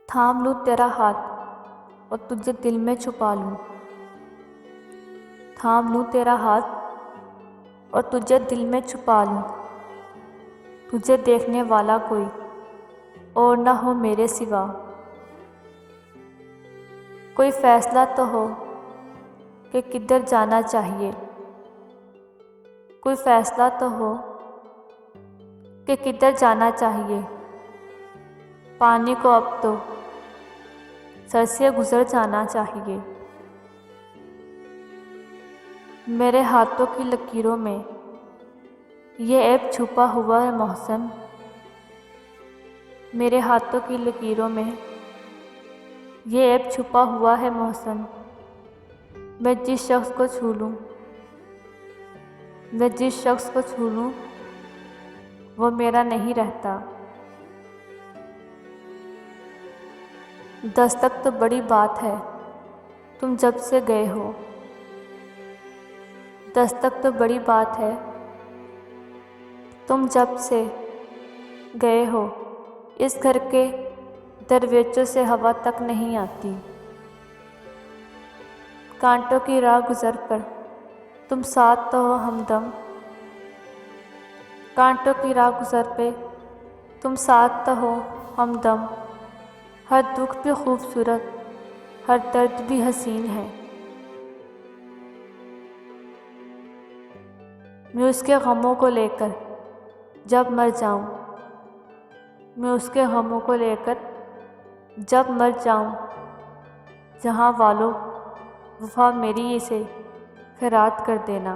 تھام لوں تیرا ہاتھ اور تجھے دل میں چھپا لوں، تھام لوں تیرا ہاتھ اور تجھے دل میں چھپا لوں، تجھے دیکھنے والا کوئی اور نہ ہو میرے سوا، کوئی فیصلہ تو ہو کہ کدھر جانا چاہیے، کوئی فیصلہ تو ہو کہ کدھر جانا چاہیے، پانی کو اب تو سر سے گزر جانا چاہیے۔ میرے ہاتھوں کی لکیروں میں یہ عیب چھپا ہوا ہے محسن، میرے ہاتھوں کی لکیروں میں یہ عیب چھپا ہوا ہے محسن، میں جس شخص کو چھو لوں، میں جس شخص کو چھو لوں وہ میرا نہیں رہتا۔ دستک تو بڑی بات ہے تم جب سے گئے ہو، دستک تو بڑی بات ہے تم جب سے گئے ہو، اس گھر کے دروازوں سے ہوا تک نہیں آتی، کانٹوں کی راہ گزر پر تم ساتھ تو ہو ہمدم، کانٹوں کی راہ گزر پہ تم ساتھ تو ہو ہمدم، ہر دکھ بھی خوبصورت، ہر درد بھی حسین ہے، میں اس کے غموں کو لے کر جب مر جاؤں، میں اس کے غموں کو لے کر جب مر جاؤں، جہاں والو وفا میری اسے خیرات کر دینا۔